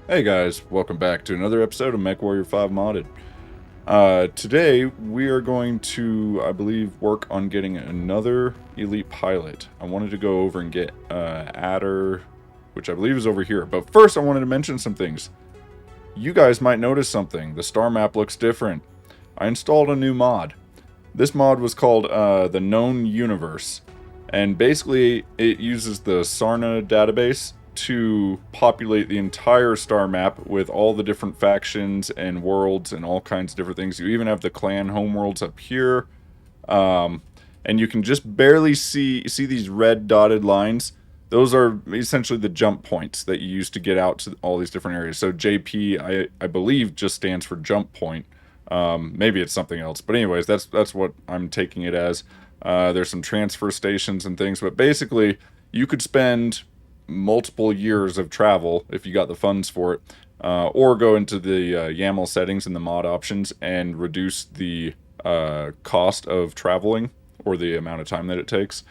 Hey guys, welcome back to another episode of Mechwarrior 5 Modded. Today we are going to, I believe, work on getting another elite pilot. I wanted to go over and get Adder, which I believe is over here. But first I wanted to mention some things. You guys might notice something. The star map looks different. I installed a new mod. This mod was called the Known Universe. And basically it uses the Sarna database to populate the entire star map with all the different factions and worlds and all kinds of different things. You even have the clan homeworlds up here. And you can just barely see these red dotted lines. Those are essentially the jump points that you use to get out to all these different areas. So JP, I believe, just stands for jump point. Maybe it's something else. But anyways, that's what I'm taking it as. There's some transfer stations and things. But basically, you could spend multiple years of travel if you got the funds for it, or go into the YAML settings and the mod options and reduce the cost of traveling or the amount of time that it takes.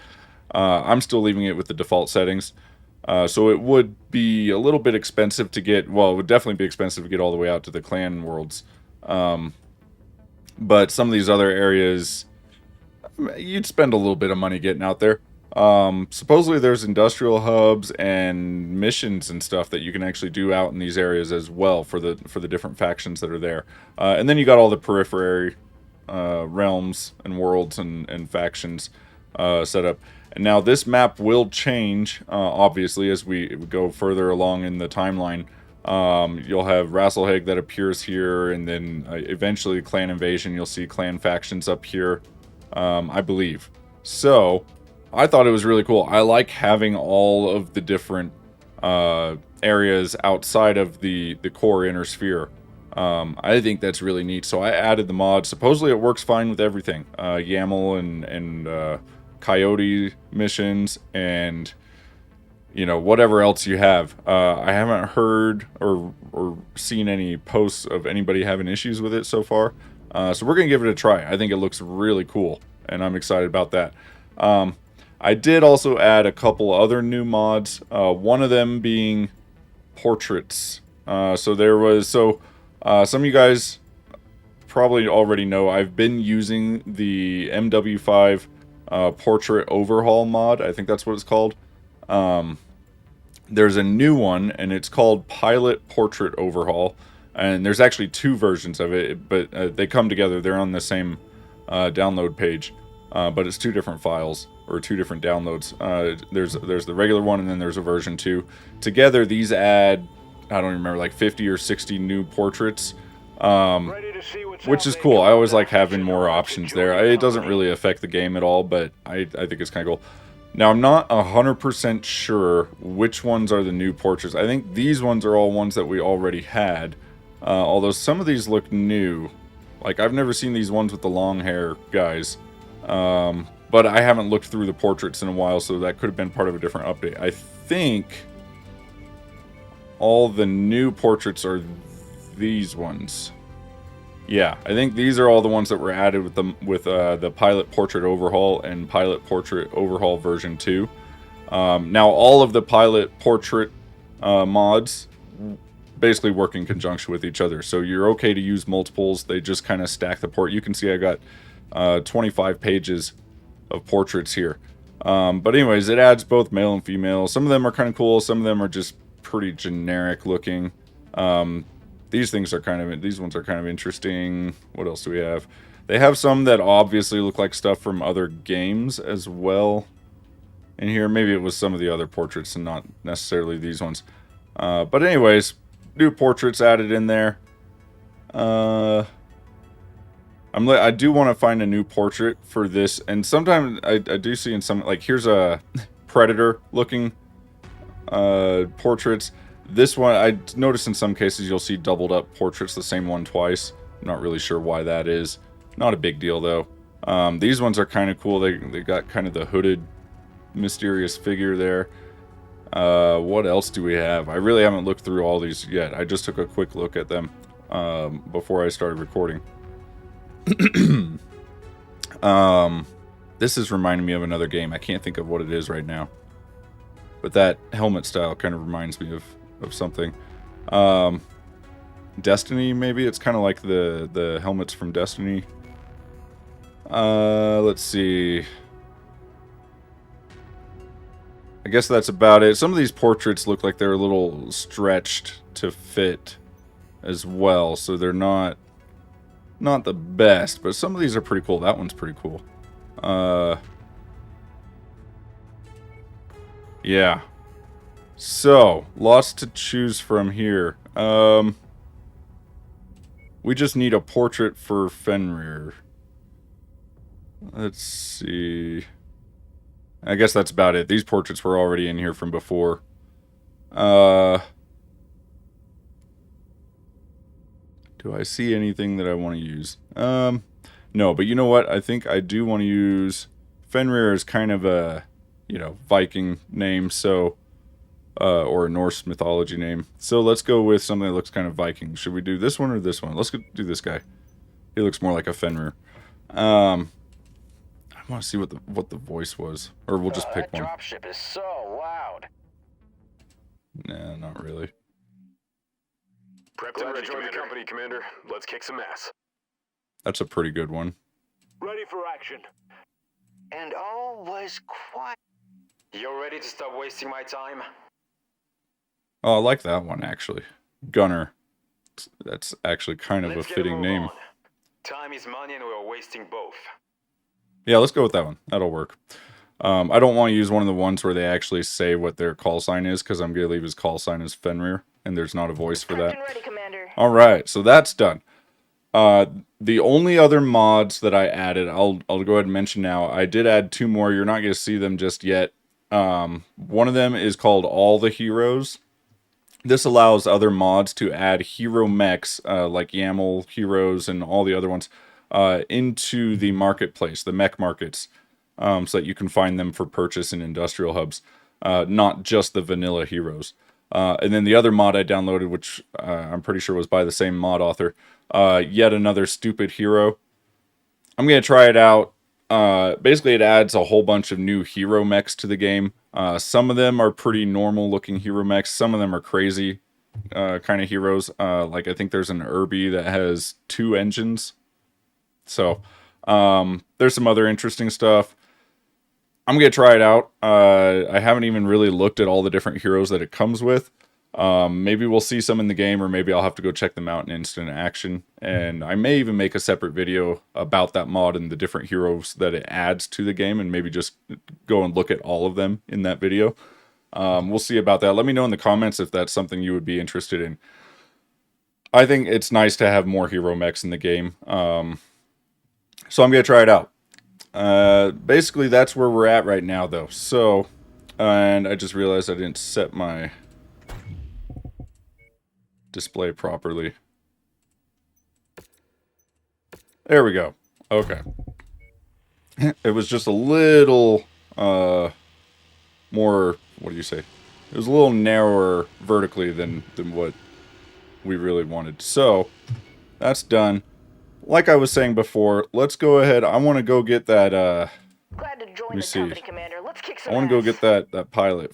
I'm still leaving it with the default settings, so it would be a little bit expensive to get, well, it would definitely be expensive to get all the way out to the clan worlds, but some of these other areas you'd spend a little bit of money getting out there. Supposedly there's industrial hubs and missions and stuff that you can actually do out in these areas as well for the different factions that are there. And then you got all the periphery realms and worlds and factions set up. And now this map will change, obviously, as we go further along in the timeline. You'll have Rasselheg that appears here, and then eventually Clan Invasion. You'll see clan factions up here, I believe. So I thought it was really cool. I like having all of the different areas outside of the core inner sphere. I think that's really neat. So I added the mod. Supposedly it works fine with everything. YAML and Coyote Missions and, you know, whatever else you have. I haven't heard or seen any posts of anybody having issues with it so far. So we're going to give it a try. I think it looks really cool, and I'm excited about that. I did also add a couple other new mods, one of them being portraits. Some of you guys probably already know I've been using the MW5 portrait overhaul mod. I think that's what it's called. There's a new one, and it's called Pilot Portrait Overhaul. And there's actually two versions of it, but they come together. They're on the same download page, but it's two different files or two different downloads. There's the regular one, and then there's a version 2. Together, these add, I don't remember, like 50 or 60 new portraits, which is cool. I always like having more options there. It doesn't really affect the game at all, but I think it's kind of cool. Now, I'm not 100% sure which ones are the new portraits. I think these ones are all ones that we already had. Although some of these look new. Like, I've never seen these ones with the long hair guys. But I haven't looked through the portraits in a while, so that could have been part of a different update. I think all the new portraits are these ones. Yeah, I think these are all the ones that were added with the Pilot Portrait Overhaul and Pilot Portrait Overhaul version 2. Now, all of the Pilot Portrait mods basically work in conjunction with each other, so you're okay to use multiples. They just kind of stack the port. You can see I got 25 pages of portraits here, but anyways, it adds both male and female. Some of them are kind of cool, some of them are just pretty generic looking. These ones are kind of interesting. What else do we have? They have some that obviously look like stuff from other games as well in here. Maybe it was some of the other portraits and not necessarily these ones, but anyways, new portraits added in there. I do want to find a new portrait for this, and sometimes I do see in some, like, here's a predator looking portraits. This one, I noticed in some cases you'll see doubled up portraits, the same one twice. I'm not really sure why that is. Not a big deal though. These ones are kind of cool. They got kind of the hooded mysterious figure there. What else do we have? I really haven't looked through all these yet. I just took a quick look at them before I started recording. This is reminding me of another game. I can't think of what it is right now, but that helmet style kind of reminds me of something. Destiny, maybe? It's kind of like the helmets from Destiny. Let's see. I guess that's about it. Some of these portraits look like they're a little stretched to fit as well, so they're not the best, but some of these are pretty cool. That one's pretty cool. Yeah. So, lots to choose from here. We just need a portrait for Fenrir. Let's see. I guess that's about it. These portraits were already in here from before. Do I see anything that I want to use? No, but you know what? I think I do want to use... Fenrir is kind of a, you know, Viking name, so... or a Norse mythology name. So let's go with something that looks kind of Viking. Should we do this one or this one? Let's do this guy. He looks more like a Fenrir. I want to see what the voice was, or we'll just pick one. That dropship is so loud. Nah, not really. Prepped and ready to join the company, Commander. Let's kick some ass. That's a pretty good one. Ready for action. And all was quiet. You're ready to stop wasting my time? Oh, I like that one, actually. Gunner. That's actually kind of a fitting name. On. Time is money and we're wasting both. Yeah, let's go with that one. That'll work. I don't want to use one of the ones where they actually say what their call sign is, because I'm going to leave his call sign as Fenrir, and there's not a voice for that. Ready, Commander. All right, so that's done. The only other mods that I added, I'll go ahead and mention now. I did add 2 more. You're not going to see them just yet. One of them is called All the Heroes. This allows other mods to add hero mechs, like YAML heroes and all the other ones, into the marketplace, the mech markets, so that you can find them for purchase in industrial hubs, not just the vanilla heroes. And then the other mod I downloaded, which I'm pretty sure was by the same mod author, yet another stupid hero. I'm going to try it out. Basically, it adds a whole bunch of new hero mechs to the game. Some of them are pretty normal looking hero mechs. Some of them are crazy kind of heroes. Like I think there's an Irby that has 2 engines. So there's some other interesting stuff. I'm going to try it out. I haven't even really looked at all the different heroes that it comes with. Maybe we'll see some in the game, or maybe I'll have to go check them out in instant action. And I may even make a separate video about that mod and the different heroes that it adds to the game, and maybe just go and look at all of them in that video. We'll see about that. Let me know in the comments if that's something you would be interested in. I think it's nice to have more hero mechs in the game. So I'm going to try it out. Basically, that's where we're at right now, though. So, and I just realized I didn't set my display properly. There we go. Okay. It was just a little more, what do you say? It was a little narrower vertically than what we really wanted. So, that's done. Like I was saying before, let's go ahead. I want to go get that, Glad to join let me the see. company, Commander. Let's kick some I want to go ass. get that pilot,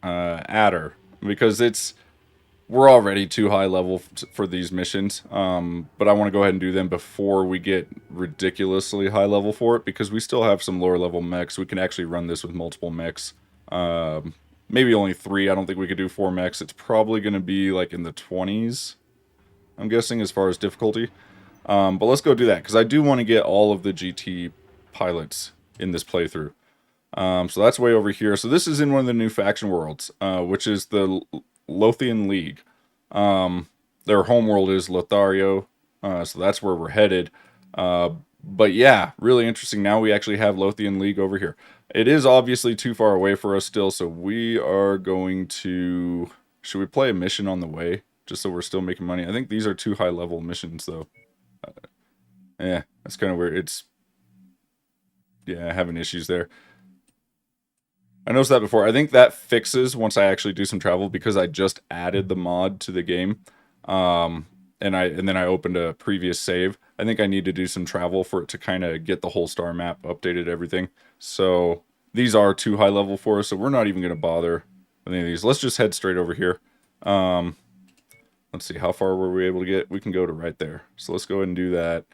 Adder, because we're already too high level for these missions, but I want to go ahead and do them before we get ridiculously high level for it, because we still have some lower level mechs. We can actually run this with multiple mechs, maybe only 3. I don't think we could do 4 mechs. It's probably going to be like in the 20s, I'm guessing, as far as difficulty. But let's go do that, because I do want to get all of the GT pilots in this playthrough. So that's way over here. So this is in one of the new faction worlds, which is the Lothian League. Their homeworld is Lothario, so that's where we're headed. But yeah, really interesting. Now we actually have Lothian League over here. It is obviously too far away for us still, so we are going to... Should we play a mission on the way, just so we're still making money? I think these are 2 high-level missions, though. Yeah, that's kind of weird. Yeah, having issues there. I noticed that before. I think that fixes once I actually do some travel, because I just added the mod to the game. And then I opened a previous save. I think I need to do some travel for it to kind of get the whole star map updated, everything. So these are 2 high level for us, so we're not even going to bother with any of these. Let's just head straight over here. Let's see, how far were we able to get? We can go to right there. So let's go ahead and do that.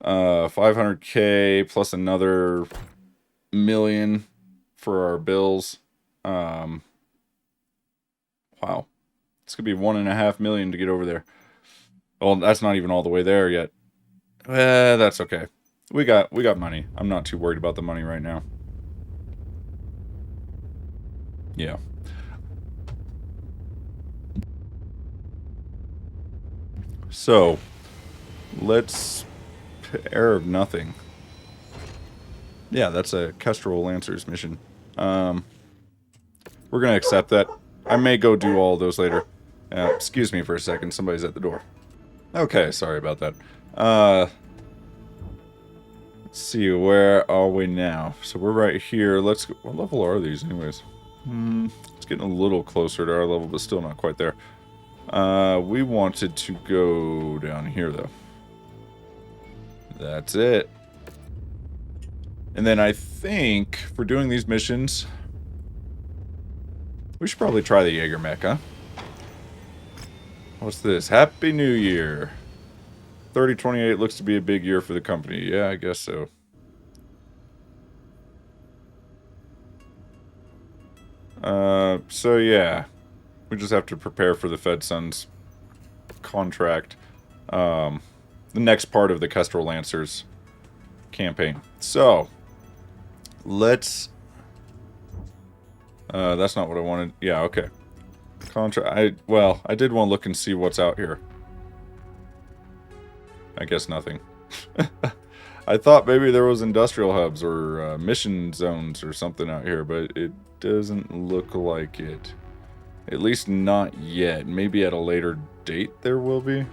500K plus another million for our bills. Wow. It's gonna be 1.5 million to get over there. Well, that's not even all the way there yet. That's okay. We got money. I'm not too worried about the money right now. Yeah. So, let's... Heir of Nothing. Yeah, that's a Kestrel Lancers mission. We're gonna accept that. I may go do all those later. Excuse me for a second, somebody's at the door. Okay, sorry about that. Let's see, where are we now? So we're right here. Let's go. What level are these anyways? It's getting a little closer to our level, but still not quite there. We wanted to go down here, though. That's it. And then I think, for doing these missions, we should probably try the Jaeger mech, huh? What's this? Happy New Year. 3028 looks to be a big year for the company. Yeah, I guess so. So yeah. We just have to prepare for the FedSun's contract. The next part of the Kestrel Lancers campaign. So, let's... that's not what I wanted. Yeah, okay. Well, I did want to look and see what's out here. I guess nothing. I thought maybe there was industrial hubs or mission zones or something out here, but it doesn't look like it. At least not yet. Maybe at a later date there will be.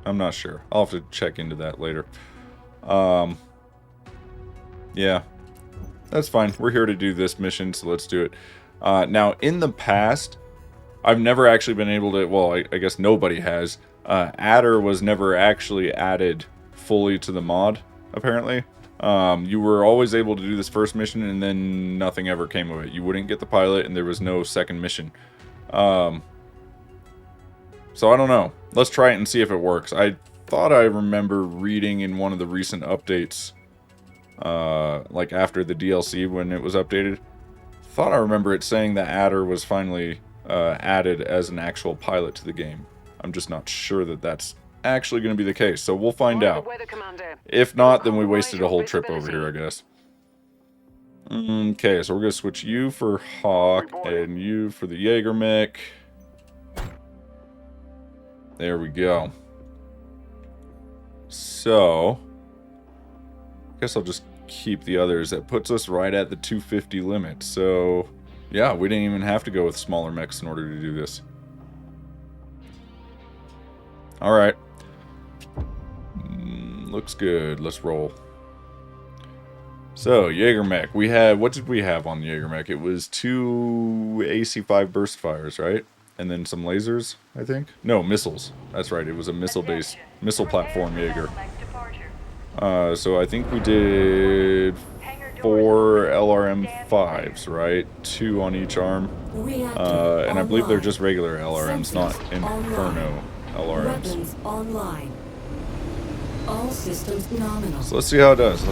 I'm not sure. I'll have to check into that later. Yeah. That's fine. We're here to do this mission, so let's do it. Now, in the past, I've never actually been able to... Well, I guess nobody has. Adder was never actually added fully to the mod, apparently. You were always able to do this first mission, and then nothing ever came of it. You wouldn't get the pilot, and there was no second mission. So I don't know. Let's try it and see if it works. I thought I remember reading in one of the recent updates, like after the DLC when it was updated, thought I remember it saying that Adder was finally added as an actual pilot to the game. I'm just not sure that that's actually going to be the case, so we'll find out. If not, then we wasted a whole trip over here, I guess. Okay, so we're going to switch you for Hawk and you for the Jaeger mech. There we go. So, I guess I'll just keep the others. That puts us right at the 250 limit. So, yeah, we didn't even have to go with smaller mechs in order to do this. Alright. Looks good. Let's roll. So, Jaeger mech. We had... What did we have on the Jaeger mech? It was 2 AC-5 burst fires, right? And then some lasers, I think? No, missiles. That's right. It was a missile-based... Missile platform Jaeger. So I think we did 4 LRM-5s, right? 2 on each arm. And I believe they're just regular LRMs, not Inferno LRMs. All systems nominal. So let's see how it does.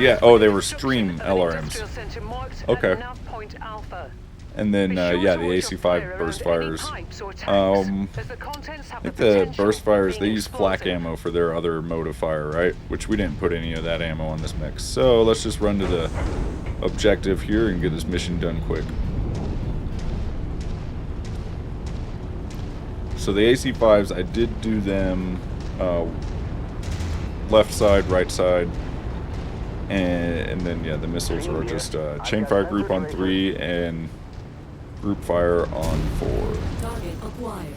Yeah, oh, they were stream LRMs. Okay. And then, yeah, the AC-5 burst fires. I think the burst fires, they use flak ammo for their other mode of fire, right? Which we didn't put any of that ammo on this mech. So let's just run to the objective here and get this mission done quick. So the AC-5s, I did do them left side, right side. And then, yeah, the missiles are just chain fire group on 3 and... group fire on 4. Target acquired.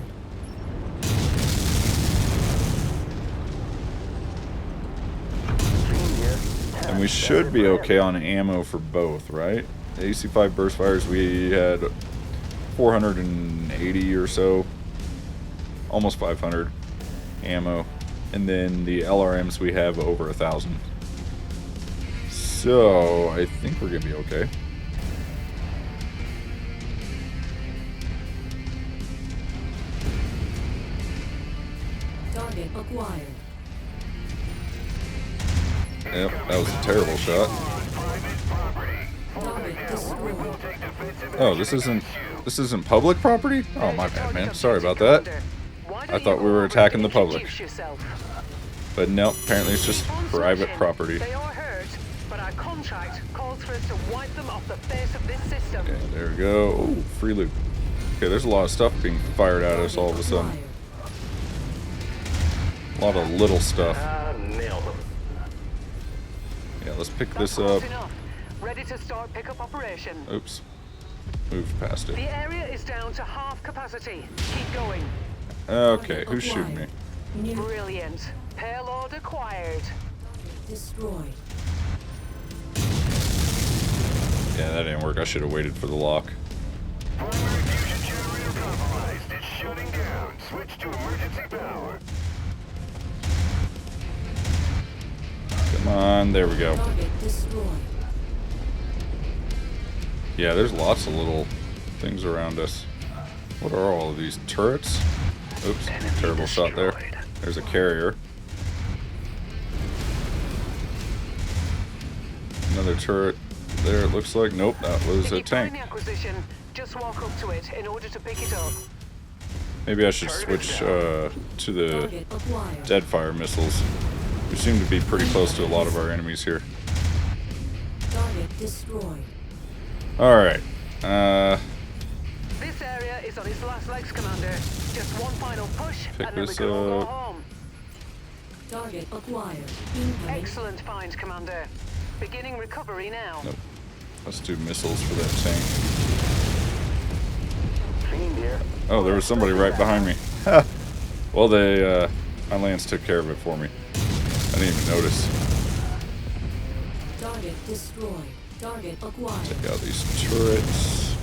And we should be okay on ammo for both, right? The AC-5 burst fires, we had 480 or so. Almost 500 ammo. And then the LRMs, we have over 1,000. So, I think we're going to be okay. Target acquired. Yep, that was a terrible shot. Target destroyed. Oh, this isn't public property? Oh, my bad, man. Sorry about that. I thought we were attacking the public. But no, apparently it's just private property. They are hurt, but our contract calls for us to wipe them off the face of this system. Yeah, there we go. Oh, free loot. Okay, there's a lot of stuff being fired at us all of a sudden. A lot of little stuff. Nailed them. Yeah, let's pick That's this up. close enough. Ready to start pickup operation. Oops. Moved past it. The area is down to half capacity. Keep going. Okay, who's shooting me? New Brilliant. Payload acquired. destroyed. Yeah, that didn't work. I should have waited for the lock. Primary fusion generator compromised. It's shutting down. Switch to emergency power. Come on, there we go. Target destroyed. Yeah, there's lots of little things around us. What are all of these? Turrets? Oops, terrible shot there. There's a carrier. Another turret there, it looks like. Nope, that was If a you find tank. the acquisition, just walk up to it in order to pick it up. Maybe I should switch to the Target acquired. Deadfire missiles. We seem to be pretty close to a lot of our enemies here. Target destroyed. Alright. This area is on its last legs, Commander. Just one final push, Pick and then we this can all go up. home. Target acquired. Incoming. Excellent find, Commander. Beginning recovery now. Nope. Let's do missiles for that tank. Fiend here. Oh, there was somebody right behind me. Ha! Well, they, my lance took care of it for me. I didn't even notice. Target destroyed. Target acquired. Take out these turrets.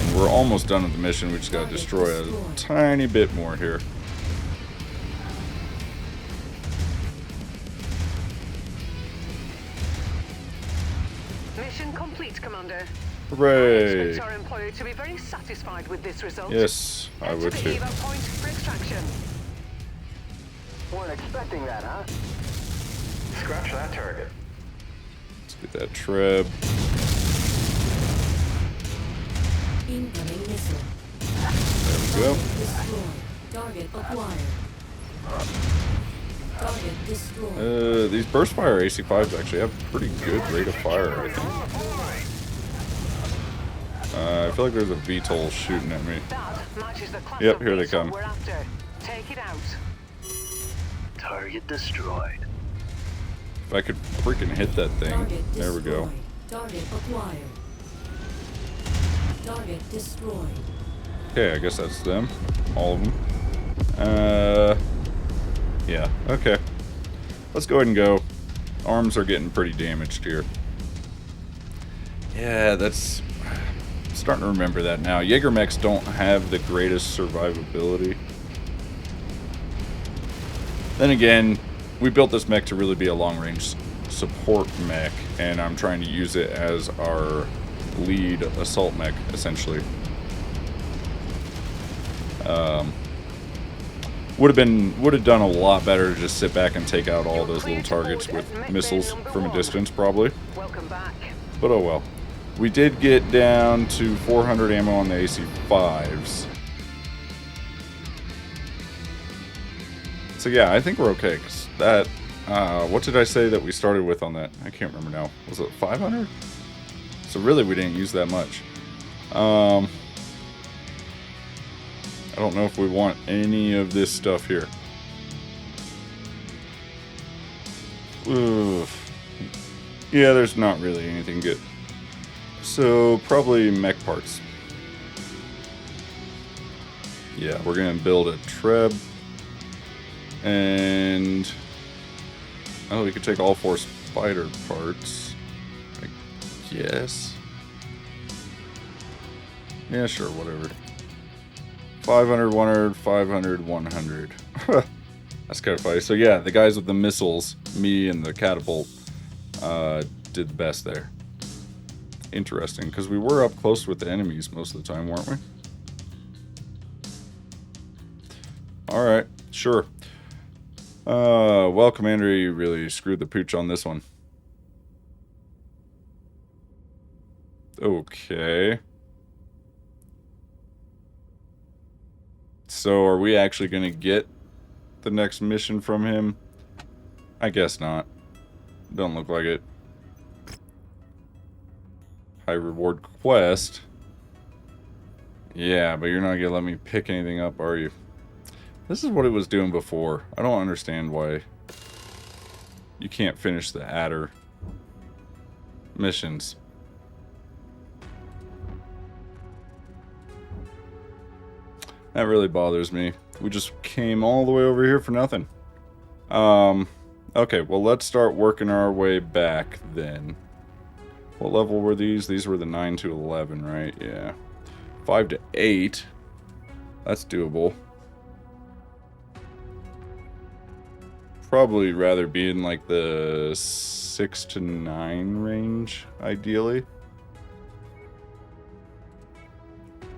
And we're almost done with the mission. We just gotta destroy a tiny bit more here. Mission complete, Commander. I Hooray! expect our employer to be very satisfied with this result. Yes, I Head would to too. the evac point for extraction. Weren't expecting that, huh? Scratch that target. Let's get that treb. Incoming missile. There we go. Destroyed. Target acquired. Target destroyed. These burst fire AC-5s actually have pretty good rate of fire, I think. I feel like there's a VTOL shooting at me. That matches the class Yep, of here they missile come. we're after. Take it out. Target destroyed. If I could freaking hit that thing. Target There we go. destroyed. Target acquired. Target destroyed. Okay, I guess that's them. All of them. Yeah, okay. Let's go ahead and go. Arms are getting pretty damaged here. Yeah, that's... I'm starting to remember that now. Jaeger mechs don't have the greatest survivability. Then again, we built this mech to really be a long-range support mech, and I'm trying to use it as our lead assault mech, essentially. Would have done a lot better to just sit back and take out all those little targets with missiles from a distance, probably. Welcome back. But oh well. We did get down to 400 ammo on the AC-5s. So yeah, I think we're okay, because that... what did I say that we started with on that? I can't remember now. Was it 500? So really, we didn't use that much. I don't know if we want any of this stuff here. Oof. Yeah, there's not really anything good. So, probably mech parts. Yeah, we're going to build a treb. And... oh, we could take all 4 spider parts. I guess. Yeah, sure, whatever. 500, 100, 500, 100. That's kind of funny. So yeah, the guys with the missiles, me and the catapult, did the best there. Interesting, because we were up close with the enemies most of the time, weren't we? Alright, sure. Well, Commander, you really screwed the pooch on this one. Okay. So, are we actually going to get the next mission from him? I guess not. Don't look like it. High reward quest. Yeah, but you're not going to let me pick anything up, are you? This is what it was doing before. I don't understand why you can't finish the Adder missions. That really bothers me. We just came all the way over here for nothing. Okay, well, let's start working our way back then. What level were these? These were the 9 to 11, right? Yeah. 5 to 8. That's doable. Probably rather be in like the 6 to 9 range, ideally.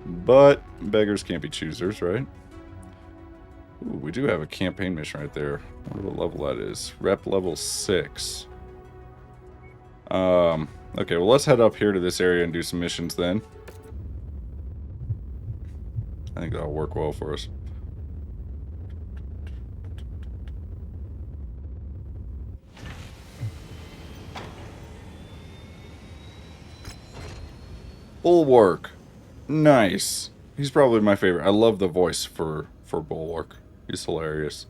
But beggars can't be choosers, right? Ooh, we do have a campaign mission right there. I wonder what level that is. Rep level 6. Okay, well, let's head up here to this area and do some missions then. I think that'll work well for us. Bulwark. Nice. He's probably my favorite. I love the voice for Bulwark. He's hilarious.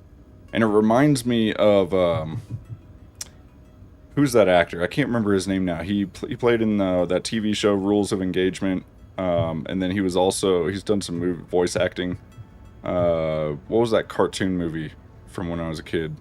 And it reminds me of who's that actor? I can't remember his name now. He played in that TV show Rules of Engagement, and then he's done some voice acting. What was that cartoon movie from when I was a kid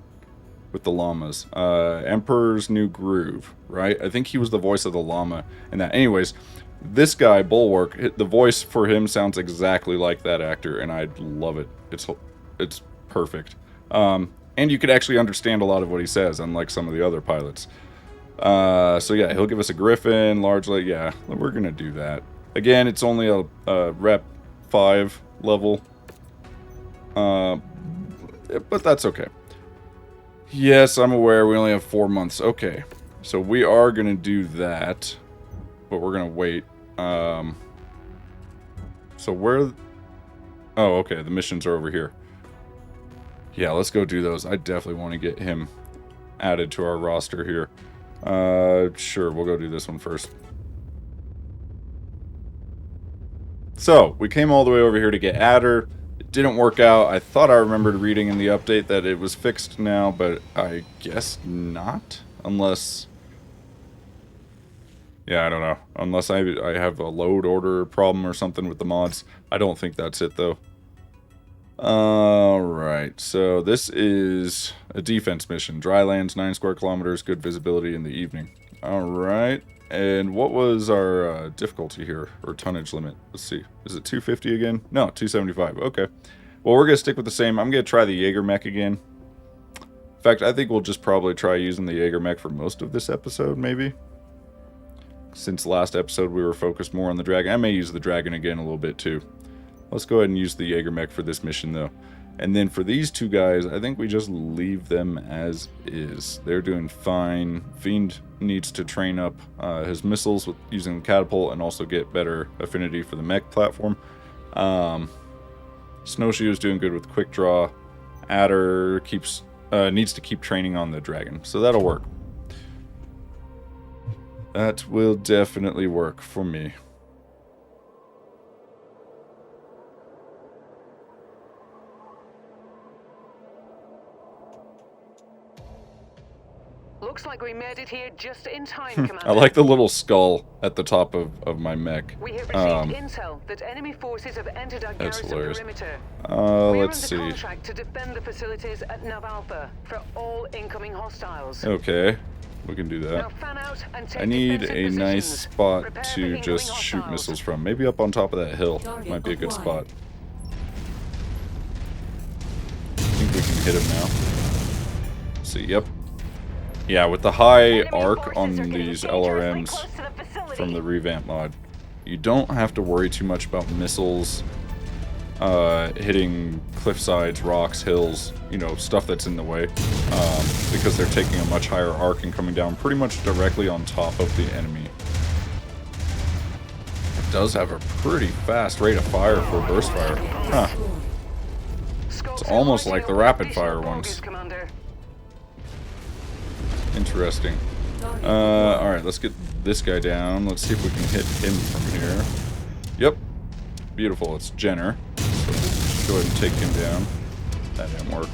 with the llamas? Emperor's New Groove, right? I think he was the voice of the llama in that. Anyways, this guy Bulwark, the voice for him sounds exactly like that actor, and I love it. It's perfect. And you could actually understand a lot of what he says, unlike some of the other pilots. So yeah, he'll give us a Griffin, largely. Yeah, we're going to do that. Again, it's only a Rep 5 level. But that's okay. Yes, I'm aware we only have 4 months. Okay, so we are going to do that. But we're going to wait. So where... Oh, okay, the missions are over here. Yeah, let's go do those. I definitely want to get him added to our roster here. Sure, we'll go do this one first. So, we came all the way over here to get Adder. It didn't work out. I thought I remembered reading in the update that it was fixed now, but I guess not. Unless... Yeah, I don't know. Unless I have a load order problem or something with the mods. I don't think that's it, though. Alright, so this is a defense mission. Dry lands, 9 square kilometers, good visibility in the evening. Alright, and what was our difficulty here, or tonnage limit? Let's see. Is it 250 again? No, 275. Okay. Well, we're going to stick with the same. I'm going to try the Jaeger mech again. In fact, I think we'll just probably try using the Jaeger mech for most of this episode, maybe. Since last episode we were focused more on the dragon. I may use the dragon again a little bit too. Let's go ahead and use the Jaeger mech for this mission though. And then for these two guys, I think we just leave them as is. They're doing fine. Fiend needs to train up his missiles with using the catapult and also get better affinity for the mech platform. Snowshoe is doing good with quick draw. Adder needs to keep training on the dragon. So that'll work. That will definitely work for me. Looks like we made it here just in time, Commander. I like the little skull at the top of my mech. We have received intel that enemy forces have entered our That's garrison hilarious. perimeter. Let's We're under see. contract to defend the facilities at Nav Alpha for all incoming hostiles. Okay, we can do Now that. fan out and take I need defensive a nice positions. spot Prepare for to incoming just shoot hostiles. missiles from. Maybe up on top of that hill Target might be a good spot. acquired. I think we can hit him now. Let's see, yep. Yeah, with the high Enemy arc forces on are getting these dangerously LRMs close to the facility. from the revamp mod, you don't have to worry too much about missiles hitting cliff sides, rocks, hills, you know, stuff that's in the way, because they're taking a much higher arc and coming down pretty much directly on top of the enemy. It does have a pretty fast rate of fire for burst fire. Huh. It's almost like the rapid fire ones. Interesting. Alright, let's get this guy down. Let's see if we can hit him from here. Yep. Beautiful. It's Jenner. So we'll just go ahead and take him down. That didn't work.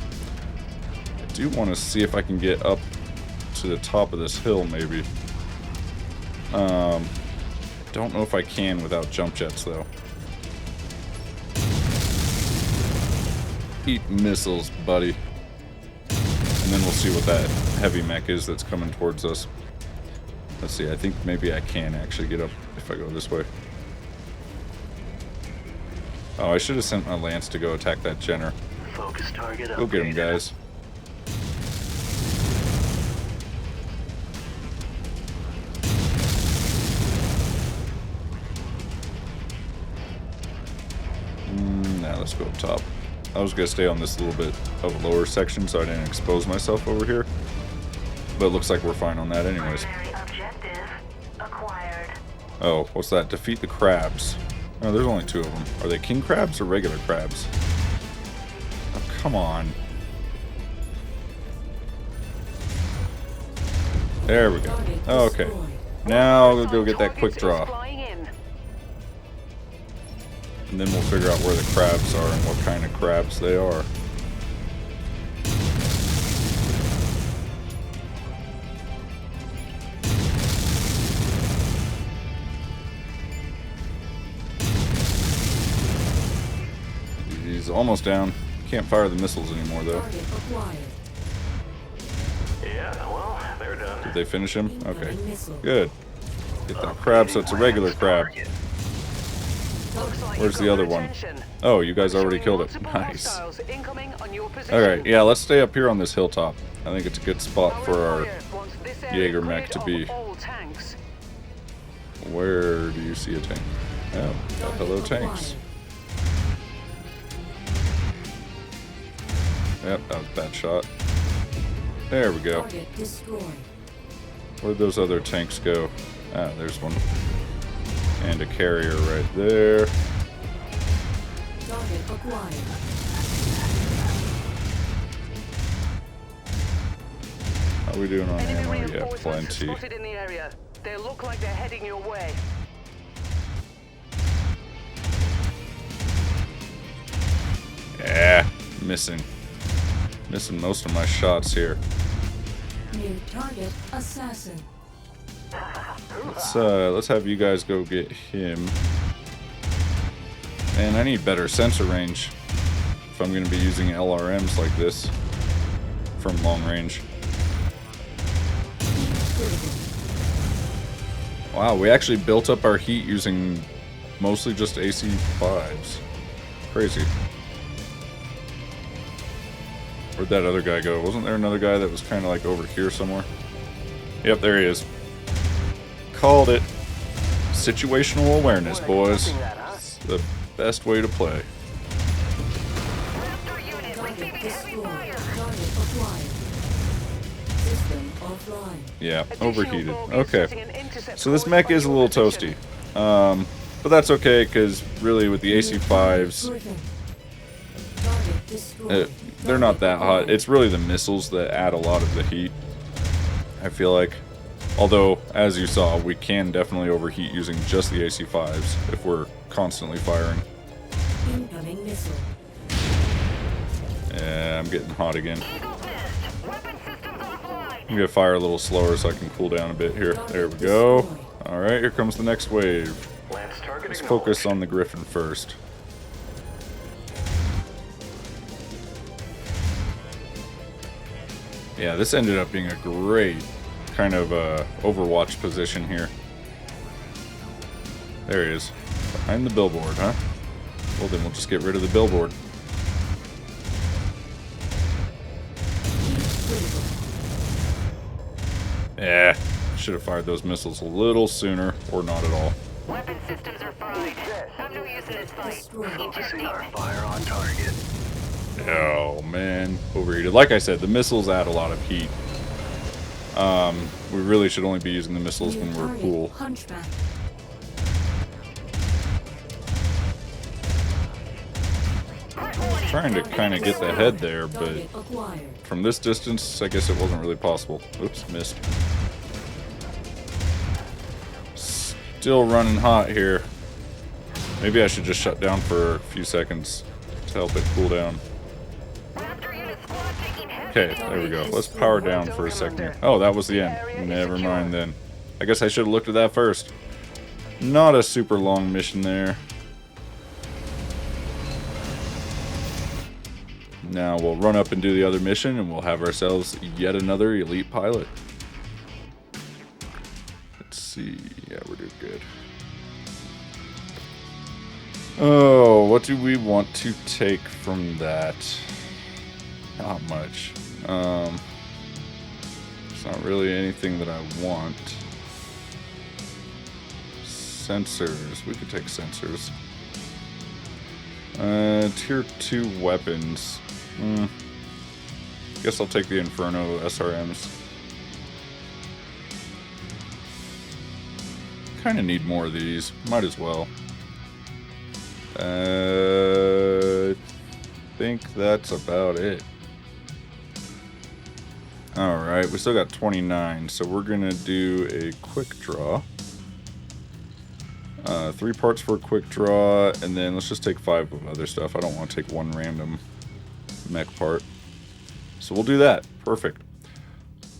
I do want to see if I can get up to the top of this hill, maybe. Don't know if I can without jump jets, though. Eat missiles, buddy. And then we'll see what that heavy mech is that's coming towards us. Let's see, I think maybe I can actually get up if I go this way. Oh, I should have sent my Lance to go attack that Jenner. Focus target Go get him, guys. Now let's go up top. I was going to stay on this little bit of a lower section so I didn't expose myself over here. But it looks like we're fine on that anyways. Objective acquired. Oh, what's that? Defeat the crabs. Oh, there's only 2 of them. Are they king crabs or regular crabs? Oh, come on. There we go. Oh, okay. Now we'll go get that quick draw. And then we'll figure out where the crabs are and what kind of crabs they are. He's almost down. Can't fire the missiles anymore, though. Yeah, well, they're done. Did they finish him? Okay. Good. Get that crab so it's a regular crab. Where's the other one? Oh, you guys already killed it. Nice. Alright, yeah, let's stay up here on this hilltop. I think it's a good spot for our Jaeger mech to be. Where do you see a tank? Oh, hello tanks. Yep, that was a bad shot. There we go. Where'd those other tanks go? Ah, there's one. And a carrier right there. How are we doing on ammo? Yeah, plenty. In the area. They look like they're heading your way. Yeah, missing most of my shots here. New target assassin. Let's have you guys go get him. And I need better sensor range if I'm going to be using LRMs like this from long range. Wow, we actually built up our heat using mostly just AC5s. Crazy. Where'd that other guy go? Wasn't there another guy that was kind of like over here somewhere? Yep, there he is. Called it. Situational awareness, boys. It's the best way to play. Yeah, overheated. Okay. So this mech is a little toasty. But that's okay, because really with the AC5s, they're not that hot. It's really the missiles that add a lot of the heat, I feel like. Although, as you saw, we can definitely overheat using just the AC5s if we're constantly firing. Incoming missile. Yeah, I'm getting hot again. I'm gonna fire a little slower so I can cool down a bit here. There we go. Alright, here comes the next wave. Let's focus on the Griffin first. Yeah, this ended up being a great kind of Overwatch position here. There he is. Behind the billboard, huh? Well, then we'll just get rid of the billboard. Yeah, should have fired those missiles a little sooner, or not at all. Weapon systems are fried. Have no use in this fight. Destroyed. Focusing our fire on target. Oh man, overheated. Like I said, the missiles add a lot of heat. We really should only be using the missiles when we're cool. Hunchback. Trying to kind of get the head there, but Target acquired. from this distance, I guess it wasn't really possible. Oops, missed. Still running hot here. Maybe I should just shut down for a few seconds to help it cool down. Okay, there we go. Let's power down for a second here. Oh, that was the end. Never mind then. I guess I should have looked at that first. Not a super long mission there. Now we'll run up and do the other mission and we'll have ourselves yet another elite pilot. Let's see. Yeah, we're doing good. Oh, what do we want to take from that? Not much. It's not really anything that I want. Sensors. We could take sensors. Tier 2 weapons. Guess I'll take the Inferno SRMs. Kind of need more of these. Might as well. I think that's about it. Alright, we still got 29, so we're gonna do a quick draw. 3 parts for a quick draw, and then let's just take 5 of other stuff. I don't want to take one random mech part. So we'll do that. Perfect.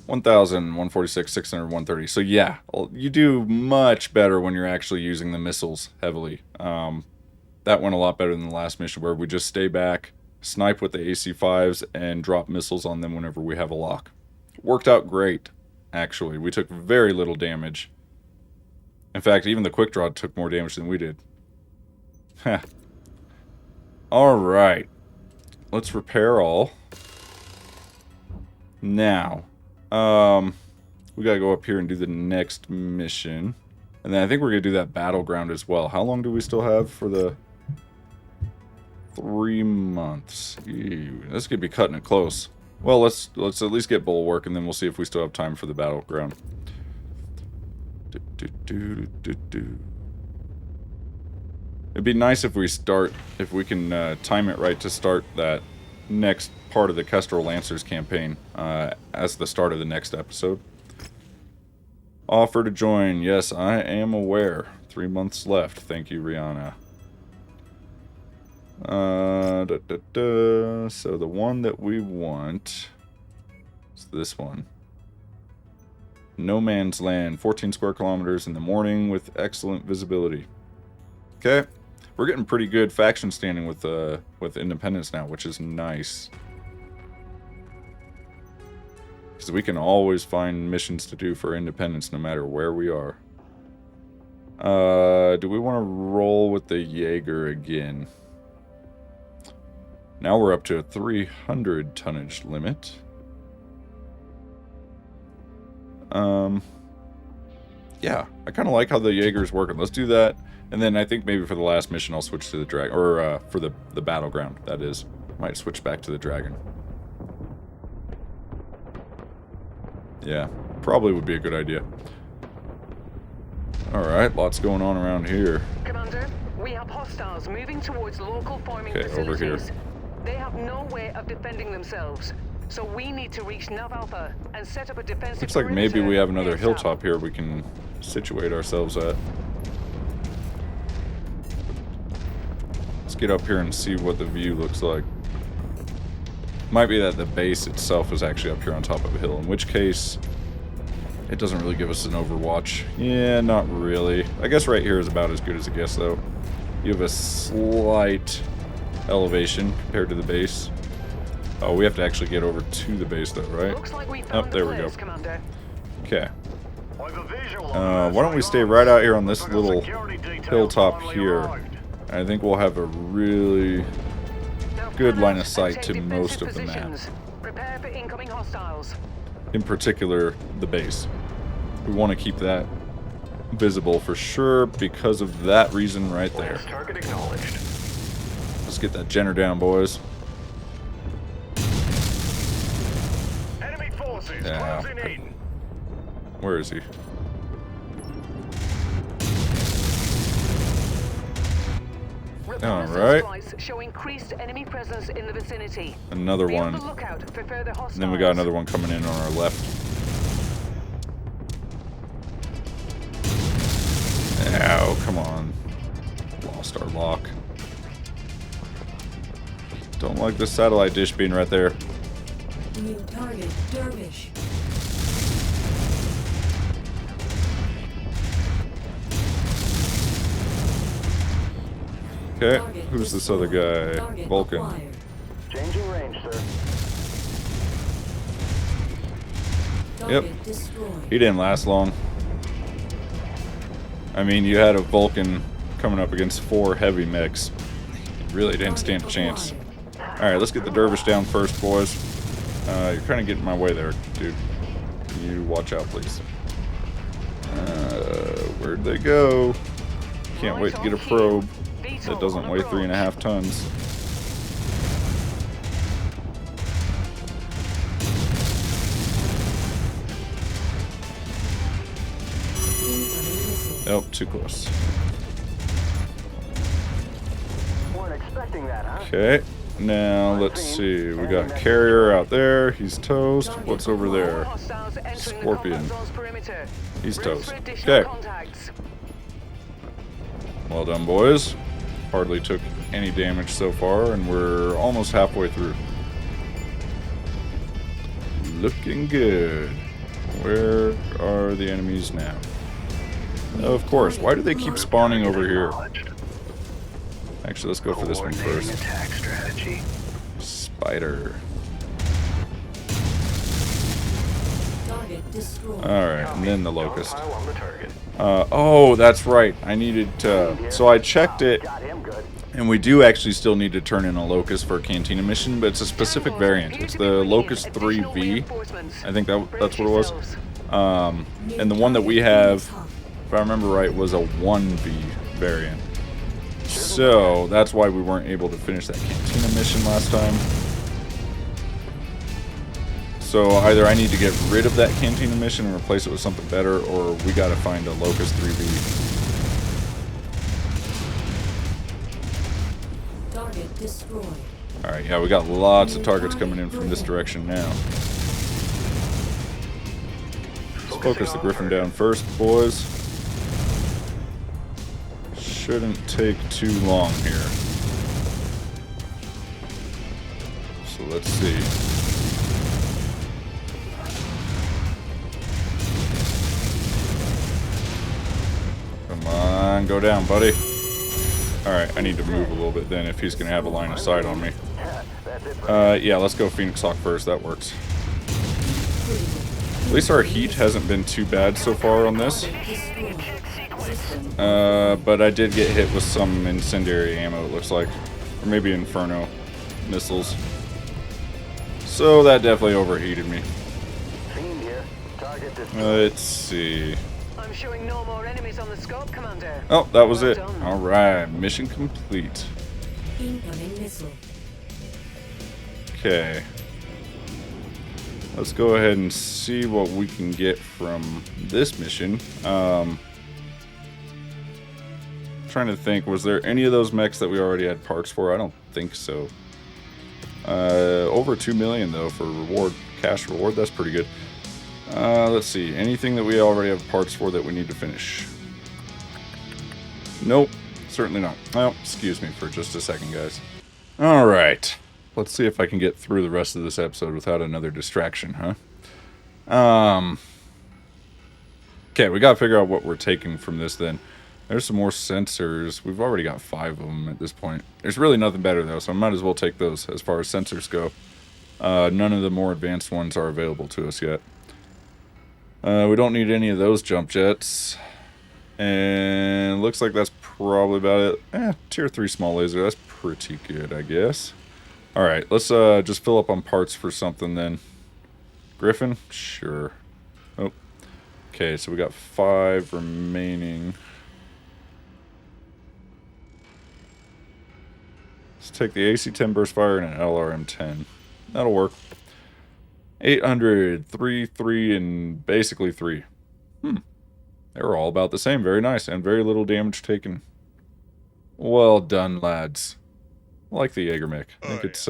1,000, 146, 600, 130. So yeah, you do much better when you're actually using the missiles heavily. That went a lot better than the last mission where we just stay back, snipe with the AC-5s, and drop missiles on them whenever we have a lock. Worked out great, actually. We took very little damage. In fact, even the quick draw took more damage than we did. Heh. Alright. Let's repair all. Now, we gotta go up here and do the next mission. And then I think we're gonna do that Battleground as well. How long do we still have for the 3 months? Ew, this could be cutting it close. Well, let's at least get Bulwark, and then we'll see if we still have time for the Battleground. It'd be nice if we can time it right to start that next part of the Kestrel Lancers campaign as the start of the next episode. Offer to join. Yes, I am aware. 3 months left. Thank you, Rihanna. So the one that we want is this one. No Man's Land, 14 square kilometers in the morning with excellent visibility. Okay, we're getting pretty good faction standing with Independence now, which is nice. Because we can always find missions to do for Independence no matter where we are. Do we want to roll with the Jaeger again? Now we're up to a 300 tonnage limit. Yeah, I kind of like how the Jaeger's working. Let's do that. And then I think maybe for the last mission I'll switch to the Dragon. Or for the Battleground, that is. Might switch back to the Dragon. Yeah, probably would be a good idea. Alright, lots going on around here. Commander, we have hostiles moving towards local farming Okay, over here. facilities. They have no way of defending themselves, so we need to reach Nav Alpha and set up a defensive Looks like maybe perimeter we have another ASAP. hilltop here we can situate ourselves at. Let's get up here and see what the view looks like. Might be that the base itself is actually up here on top of a hill, in which case it doesn't really give us an overwatch. Yeah, not really. I guess right here is about as good as it gets, though. You have a slight elevation compared to the base. Oh, we have to actually get over to the base, though, right? Looks like we Oh, found there the we go. place, Commander. Okay. I've a visual on Why don't we this stay right right on. out here on this Like a little security detail hilltop finally here? arrived. I think we'll have a really Now good plan line out of sight and to take most of defensive the map. positions. Prepare for incoming hostiles. In particular, the base. We want to keep that visible for sure because of that reason right there. Last target acknowledged. Let's get that Jenner down, boys. Enemy forces Yeah. closing in. Where is he? Reconnaissance Alright. flights show increased enemy presence in the vicinity. Another Be on one. the lookout for further hostiles. And then we got another one coming in on our left. Ow, come on. Lost our lock. Don't like this satellite dish being right there. New target, Dervish. Okay, Target who's this other guy? Target Vulcan. acquired. Changing range, sir. Target destroyed. He didn't last long. I mean, you had a Vulcan coming up against 4 heavy mechs. He really didn't stand a chance. Alright, let's get the Dervish down first, boys. You're kind of getting in my way there, dude. You watch out, please. Where'd they go? Can't wait to get a probe that doesn't weigh 3.5 tons. Incoming missile. Nope, too close. Weren't expecting that, huh? Okay, now let's see. We got Carrier out there. He's toast. What's over there? Hostiles entering the Scorpion. combat zone's perimeter. He's Brace toast. for additional Okay. contacts. Well done, boys. Hardly took any damage so far, and we're almost halfway through. Looking good. Where are the enemies now? Of course. Why do they keep spawning over here? Actually, let's go for this one Coordinating first. attack strategy. Spider. Target destroyed. Alright, and then the Locust. Pile on the target. Oh, that's right. I needed to... So I checked it, Got him good. and we do actually still need to turn in a Locust for a Cantina mission, but it's a specific variant. It's the Locust 3V. I think that's what it was. And the one that we have, if I remember right, was a 1V variant. So that's why we weren't able to finish that Cantina mission last time. So either I need to get rid of that Cantina mission and replace it with something better, or we gotta find a Locust 3V. Target destroyed. Alright, yeah, we got lots of targets coming in from this direction now. Let's focus the Griffin down first, boys. Shouldn't take too long here. So let's see. Come on, go down, buddy. Alright, I need to move a little bit then if he's going to have a line of sight on me. That's it for Yeah, let's go Phoenix Hawk first. That works. At least our heat hasn't been too bad so far on this. But I did get hit with some incendiary ammo, it looks like. Or maybe Inferno missiles. So that definitely overheated me. Fiend here. Target destroyed. Let's see. I'm showing no more enemies on the scope, Commander. Oh, that was Well it. done. Alright, mission complete. Incoming missile. Okay. Let's go ahead and see what we can get from this mission. Trying to think, was there any of those mechs that we already had parts for? I don't think so. Over 2 million though for reward, cash reward. That's pretty good. Let's see. Anything that we already have parts for that we need to finish? Nope, certainly not. Well, excuse me for just a second, guys. All right. Let's see if I can get through the rest of this episode without another distraction, huh? Okay, we gotta figure out what we're taking from this then. There's some more sensors. We've already got 5 of them at this point. There's really nothing better though, so I might as well take those as far as sensors go. None of the more advanced ones are available to us yet. We don't need any of those jump jets. And looks like that's probably about it. Tier 3 small laser, that's pretty good, I guess. Alright, let's just fill up on parts for something then. Griffin? Sure. Oh. Okay, so we got 5 remaining. Let's take the AC-10 burst fire and an LRM-10. That'll work. 800, 3, 3, and basically 3. They were all about the same. Very nice, and very little damage taken. Well done, lads. I like the Jaeger mech. I think it's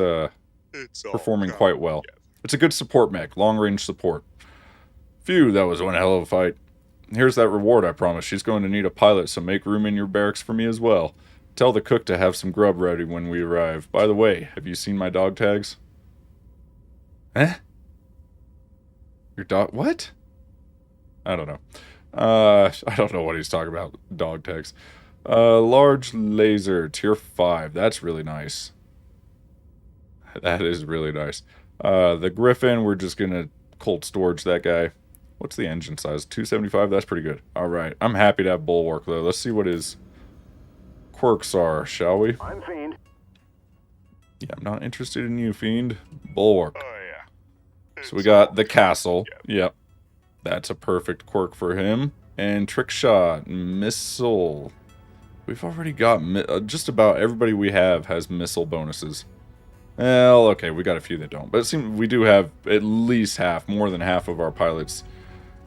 performing quite well. It's a good support mech, long-range support. Phew, that was one hell of a fight. Here's that reward I promised. She's going to need a pilot, so make room in your barracks for me as well. Tell the cook to have some grub ready when we arrive. By the way, have you seen my dog tags? Eh? Your dog... What? I don't know. I don't know what he's talking about. Dog tags. Large laser, tier 5. That's really nice. That is really nice. The Griffin, we're just gonna cold storage that guy. What's the engine size? 275? That's pretty good. Alright, I'm happy to have Bulwark, though. Let's see what his quirks are, shall we? I'm Fiend. Yeah, I'm not interested in you, Fiend. Bulwark. Oh, yeah. So we got the castle. Yep. That's a perfect quirk for him. And trick shot, missile. We've already got... just about everybody we have has missile bonuses. Well, okay, we got a few that don't. But it seems we do have at least half, more than half of our pilots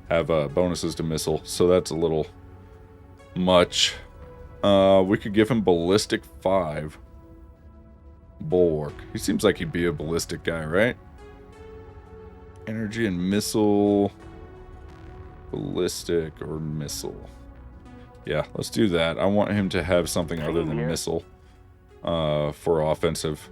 have bonuses to missile. So that's a little much. We could give him ballistic 5. Bulwark. He seems like he'd be a ballistic guy, right? Energy and missile... ballistic or missile. Yeah, let's do that. I want him to have something other than missile for offensive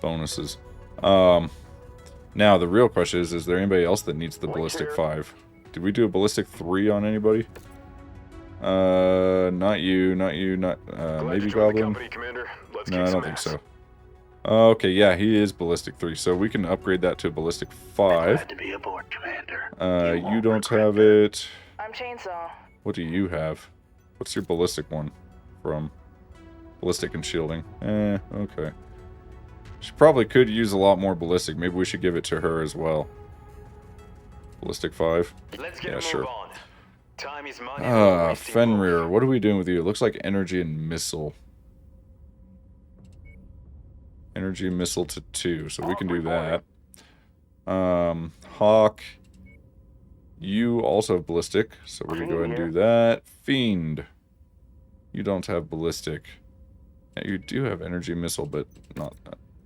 bonuses. Now, the real question is there anybody else that needs the ballistic 5? Did we do a ballistic 3 on anybody? Not you, maybe Goblin? No, I don't think so. Okay, yeah, he is ballistic 3, so we can upgrade that to ballistic 5. Glad to be aboard, Commander. You don't have it. I'm Chainsaw. What do you have? What's your ballistic one from? Ballistic and shielding. Okay. She probably could use a lot more ballistic. Maybe we should give it to her as well. Ballistic 5. Let's get Yeah, a move sure. on. Time is money. and we're wasting Fenrir. What are we doing with you? It looks like energy and missile. Energy and missile to 2, so we can do that. Hawk. You also have ballistic, so we're gonna go ahead and do that. Fiend. You don't have ballistic. Yeah, you do have energy missile, but not...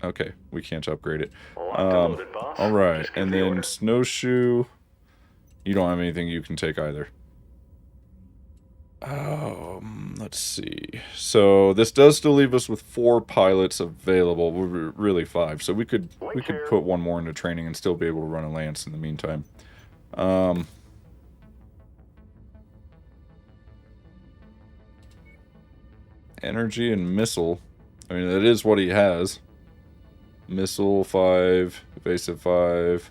Okay, we can't upgrade it. Alright, and then Snowshoe. You don't have anything you can take either. Let's see. So this does still leave us with 4 pilots available. We're really 5. So we could put one more into training and still be able to run a lance in the meantime. Energy and missile. I mean, that is what he has. Missile 5, evasive 5,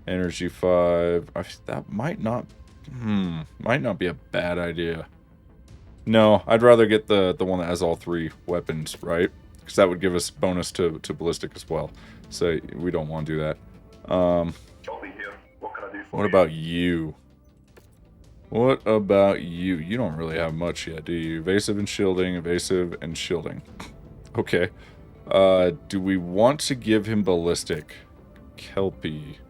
energy 5. That might not be a bad idea. No, I'd rather get the one that has all 3 weapons, right? Because that would give us bonus to ballistic as well. So we don't want to do that. What about you? What about you? You don't really have much yet, do you? Evasive and shielding, evasive and shielding. Okay. Do we want to give him ballistic? Kelpie.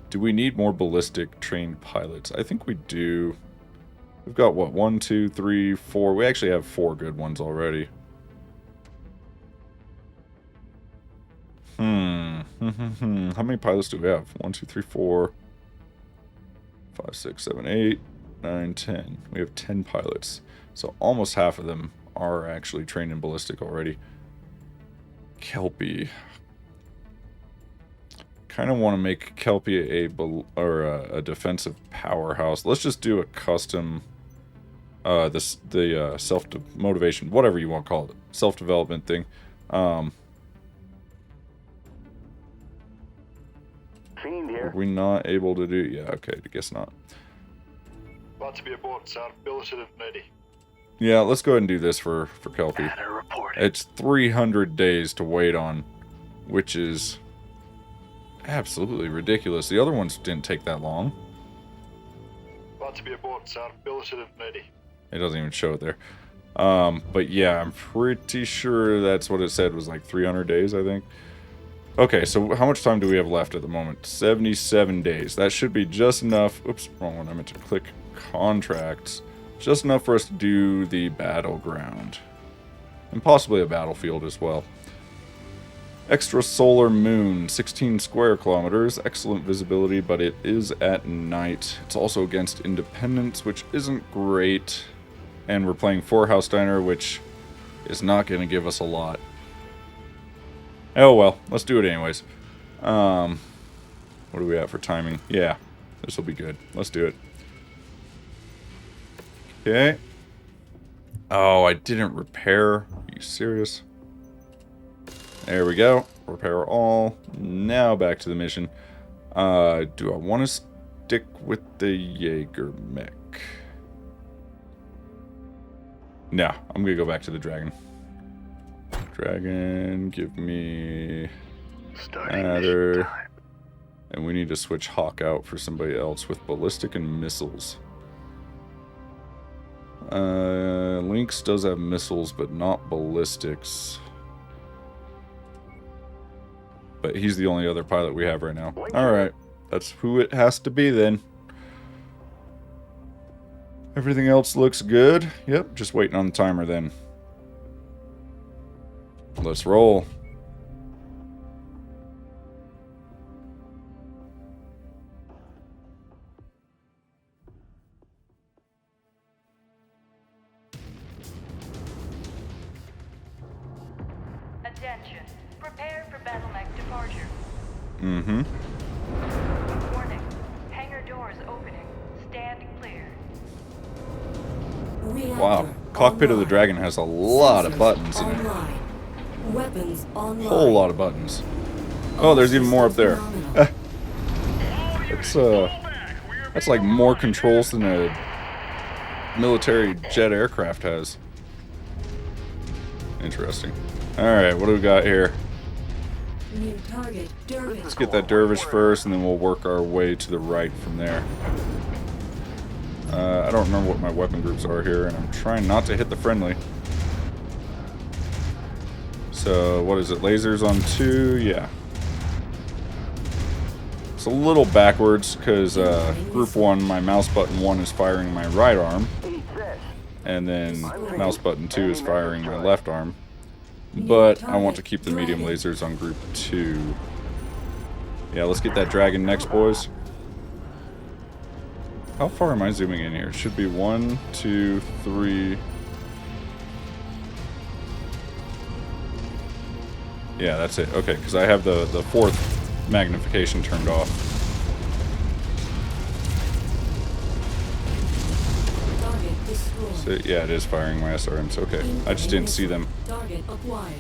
Do we need more ballistic trained pilots? I think we do. We've got, what, 1, 2, 3, 4. We actually have 4 good ones already. How many pilots do we have? 1, 2, 3, 4, 5, 6, 7, 8, 9, 10. We have 10 pilots. So almost half of them are actually trained in ballistic already. Kelpie. Kind of want to make Kelpie a defensive powerhouse. Let's just do a custom the self motivation, whatever you want to call it, self-development thing. Fiend here. Are we not able to do? Yeah, okay, I guess not. About to be aboard, sir. Billeted and ready. Yeah, let's go ahead and do this for Kelpie. Adder reporting. It's 300 days to wait on, which is absolutely ridiculous. The other ones didn't take that long. to be aboard, sir. Billeted and ready. It doesn't even show it there. But yeah, I'm pretty sure that's what it said was like 300 days, I think. Okay, so how much time do we have left at the moment? 77 days. That should be just enough. Oops, wrong one. I meant to click contracts. Just enough for us to do the Battleground. And possibly a battlefield as well. Extrasolar moon, 16 square kilometers. Excellent visibility, but it is at night. It's also against Independence, which isn't great. And we're playing 4-House Diner, which is not going to give us a lot. Oh well, let's do it anyways. What do we have for timing? Yeah, this will be good. Let's do it. Okay. Oh, I didn't repair. Are you serious? There we go. Repair all. Now back to the mission. Do I want to stick with the Jaeger mech? No, I'm going to go back to the Dragon. Dragon, give me Adder. And we need to switch Hawk out for somebody else with ballistic and missiles. Lynx does have missiles, but not ballistics. But he's the only other pilot we have right now. Alright, that's who it has to be then. Everything else looks good. Yep, just waiting on the timer then. Let's roll. Attention. Prepare for battle mech departure. Mm-hmm. Warning. Hangar doors opening. Stand clear. Wow. Cockpit of the Dragon has a lot of buttons in it. Online. Weapons online. Whole lot of buttons. Oh, there's even more up there. That's like more controls than a military jet aircraft has. Interesting. Alright, what do we got here? New target, Dervish. Let's get that Dervish first, and then we'll work our way to the right from there. I don't remember what my weapon groups are here, and I'm trying not to hit the friendly. So, what is it? Lasers on 2? Yeah. It's a little backwards, because Group 1, my mouse button 1 is firing my right arm. And then mouse button 2 is firing my left arm. But I want to keep the medium lasers on Group 2. Yeah, let's get that Dragon next, boys. How far am I zooming in here? Should be 1, 2, 3... Yeah, that's it. Okay, because I have the fourth magnification turned off. Target destroyed. So, yeah, it is firing my SRMs. Okay, I just didn't see them. Target acquired.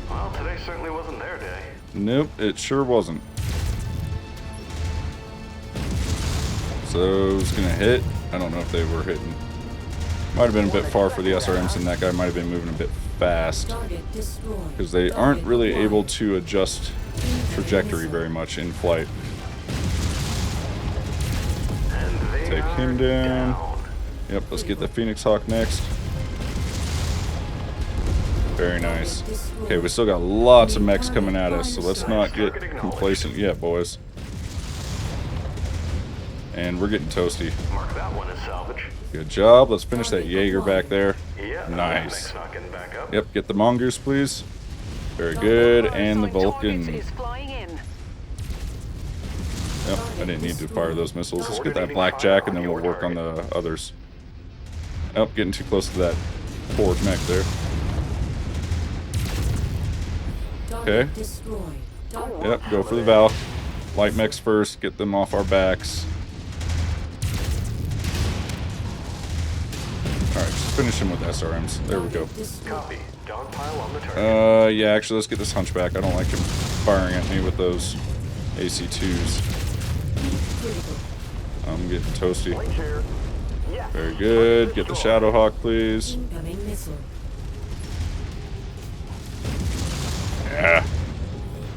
Well, today certainly wasn't their day. Nope, it sure wasn't. So, it's gonna hit. I don't know if they were hitting. Might have been a bit far for the SRMs, and that guy might have been moving a bit fast. Target destroyed. Because they aren't really able to adjust trajectory very much in flight. Take him down. Yep, let's get the Phoenix Hawk next. Very nice. Okay, we still got lots of mechs coming at us, so let's not get complacent yet, boys. And we're getting toasty. Mark that one as salvage. Good job. Let's finish that Jaeger back there. Yeah, Nice. not getting back up. Yep, get the Mongoose, please. Very good. And the Target Vulcan. is flying in. Yep, I didn't need to fire those missiles. Let's get that Blackjack, and then we'll work on the others. Oh, getting too close to that forward mech there. Okay. Target destroyed. Target Yep, go for the Val. Light mechs first, get them off our backs. Alright, just finish him with SRMs. There we go. destroyed. Copy. Dogpile on the target. Yeah, actually, let's get this Hunchback. I don't like him firing at me with those AC-2s. Critical. I'm getting toasty. Link here. Yes. Very good. Get the Shadowhawk, please. Incoming missile. Yeah.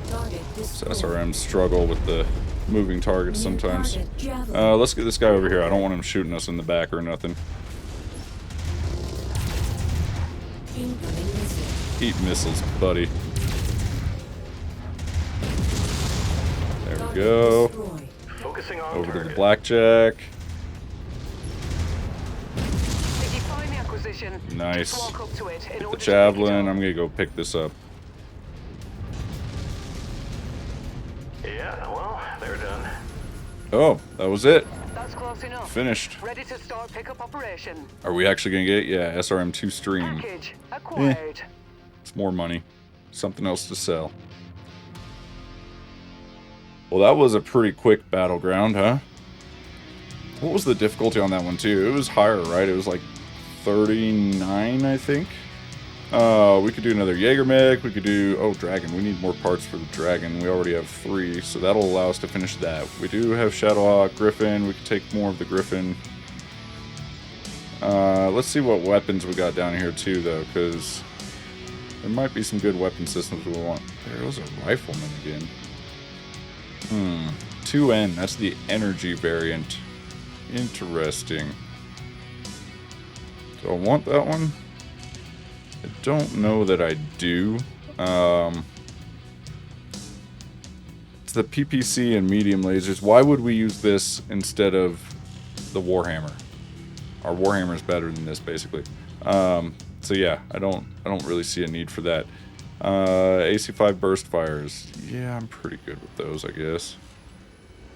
Target This destroyed. SRM struggle with the moving targets New sometimes. target, Javelin. Let's get this guy over here. I don't want him shooting us in the back or nothing. Incoming missile. Eat missiles, buddy. There we Target go. destroyed. Focusing on Over to the target. blackjack. If you find the acquisition, Nice. just walk up to it in The order to pick it javelin. up. I'm gonna go pick this up. Yeah, well, they're done. Oh, that was it. That's close enough. Finished. Ready to start pickup operation. Are we actually gonna get it? Yeah, SRM2 stream. Package acquired. It's more money. Something else to sell. Well, that was a pretty quick battleground, huh? What was the difficulty on that one, too? It was higher, right? It was like 39, I think. We could do another Jaeger mech. We could do... Oh, dragon. We need more parts for the dragon. We already have 3, so that'll allow us to finish that. We do have Shadowhawk, Griffin. We could take more of the Griffin. Let's see what weapons we got down here, too, though, because there might be some good weapon systems we want. There was a rifleman again. 2N. That's the energy variant. Interesting. Do I want that one? I don't know that I do. It's the PPC and medium lasers. Why would we use this instead of the Warhammer? Our Warhammer is better than this, basically. So yeah, I don't really see a need for that. AC5 burst fires. Yeah, I'm pretty good with those, I guess.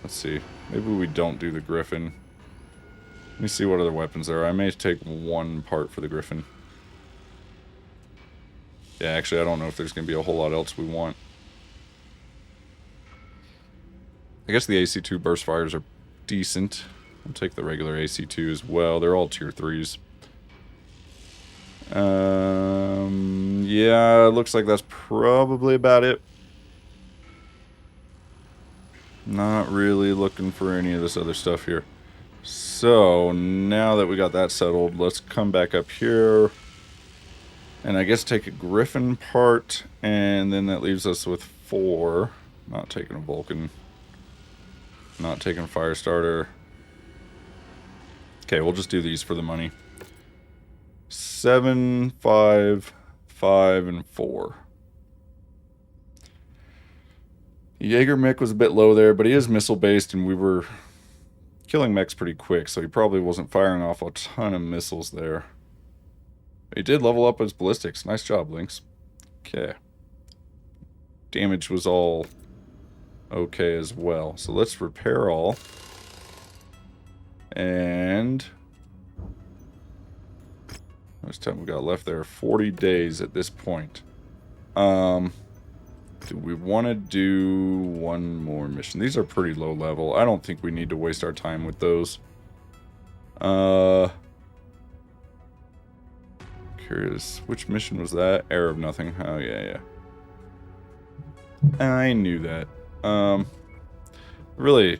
Let's see. Maybe we don't do the Griffin. Let me see what other weapons there are. I may take one part for the Griffin. Yeah, actually, I don't know if there's going to be a whole lot else we want. I guess the AC2 burst fires are decent. I'll take the regular AC2 as well. They're all tier 3s. Yeah, it looks like that's probably about it. Not really looking for any of this other stuff here. So, now that we got that settled, let's come back up here. And I guess take a Griffin part, and then that leaves us with 4. Not taking a Vulcan. Not taking a Firestarter. Okay, we'll just do these for the money. 7, 5, 5, and 4. Jaeger mech was a bit low there, but he is missile based, and we were killing mechs pretty quick, so he probably wasn't firing off a ton of missiles there. He did level up his ballistics. Nice job, Lynx. Okay. Damage was all okay as well. So let's repair all. And how much time we got left there? 40 days at this point. Do we want to do one more mission? These are pretty low level. I don't think we need to waste our time with those. Curious, which mission was that? Air of Nothing. Oh, yeah. I knew that. That really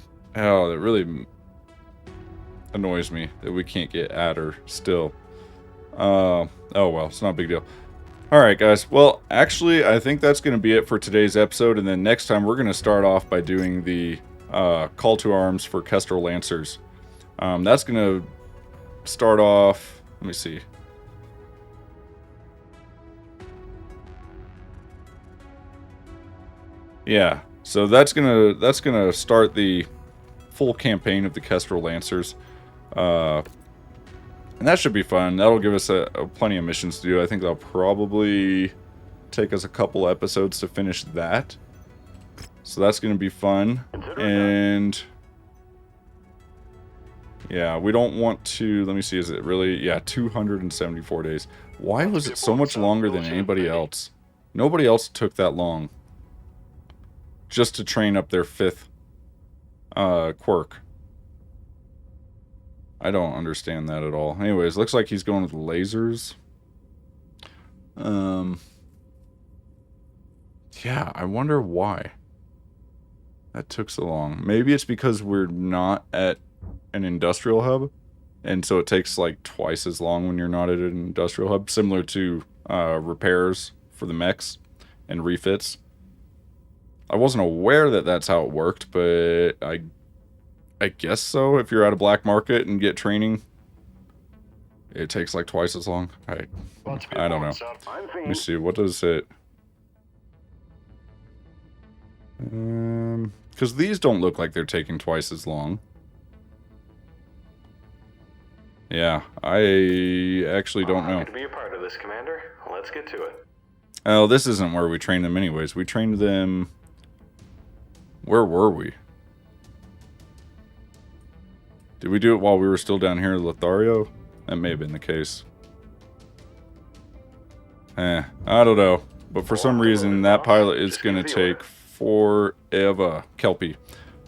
annoys me that we can't get Adder still. Oh well, it's not a big deal. Alright guys, well actually I think that's going to be it for today's episode, and then next time we're going to start off by doing the call to arms for Kestrel Lancers. That's going to start off, let me see. Yeah, so that's gonna start the full campaign of the Kestrel Lancers, and that should be fun. That'll give us plenty of missions to do. I think that'll probably take us a couple episodes to finish that. So that's gonna be fun, and yeah, we don't want to. Let me see. Is it really? Yeah, 274 days. Why was it so much longer than anybody else? Nobody else took that long. Just to train up their 5th quirk. I don't understand that at all. Anyways, looks like he's going with lasers. Yeah, I wonder why that took so long. Maybe it's because we're not at an industrial hub, and so it takes like twice as long when you're not at an industrial hub, similar to repairs for the mechs and refits. I wasn't aware that that's how it worked, but I guess so. If you're at a black market and get training, it takes like twice as long. I don't know. Let me see. What does it? Because these don't look like they're taking twice as long. Yeah, I actually don't know. Happy to be a part of this, Commander. Let's get to it. Oh, this isn't where we trained them anyways. We trained them... Where were we? Did we do it while we were still down here in Lothario? That may have been the case. I don't know. But for some reason, that pilot is going to take forever. Kelpie.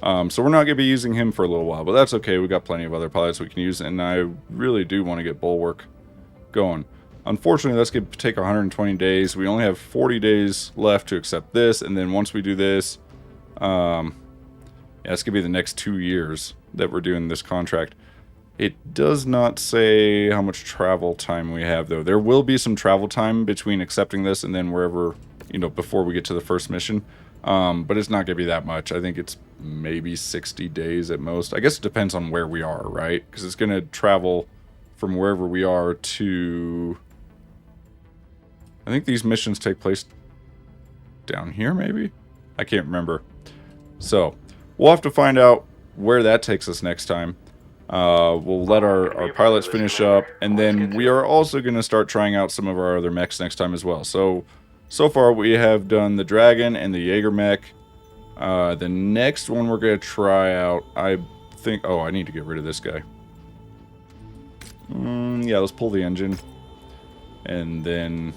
So we're not going to be using him for a little while, but that's okay. We got plenty of other pilots we can use, and I really do want to get Bulwark going. Unfortunately, that's going to take 120 days. We only have 40 days left to accept this, and then once we do this, yeah, it's going to be the next 2 years that we're doing this contract. It does not say how much travel time we have, though. There will be some travel time between accepting this and then wherever, you know, before we get to the first mission. But it's not going to be that much. I think it's maybe 60 days at most. I guess it depends on where we are, right? Because it's going to travel from wherever we are to... I think these missions take place down here, maybe? I can't remember. So, we'll have to find out where that takes us next time. We'll let our pilots finish up, and then we are also going to start trying out some of our other mechs next time as well. So far we have done the Dragon and the Jaeger mech. The next one we're going to try out, I think... Oh, I need to get rid of this guy. Yeah, let's pull the engine. And then...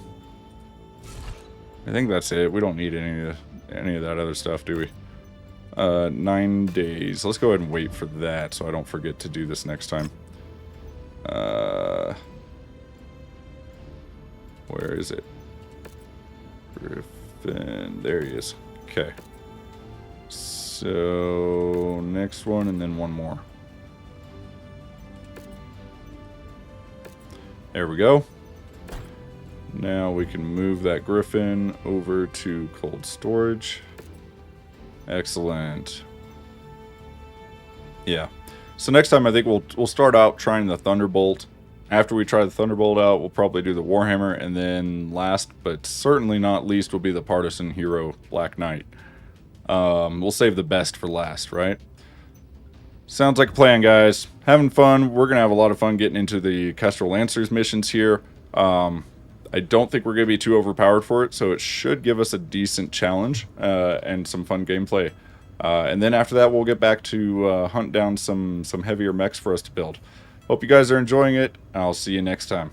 I think that's it. We don't need any of that other stuff, do we? 9 days. Let's go ahead and wait for that so I don't forget to do this next time. Where is it? Griffin. There he is. Okay. So, next one and then one more. There we go. Now we can move that Griffin over to cold storage. Excellent. Yeah. So next time I think we'll start out trying the Thunderbolt. After we try the Thunderbolt out, we'll probably do the Warhammer, and then last but certainly not least will be the Partisan Hero Black Knight. We'll save the best for last, right? Sounds like a plan, guys. Having fun. We're gonna have a lot of fun getting into the Kestrel Lancers missions here. I don't think we're going to be too overpowered for it, so it should give us a decent challenge and some fun gameplay. And then after that, we'll get back to hunt down some heavier mechs for us to build. Hope you guys are enjoying it. I'll see you next time.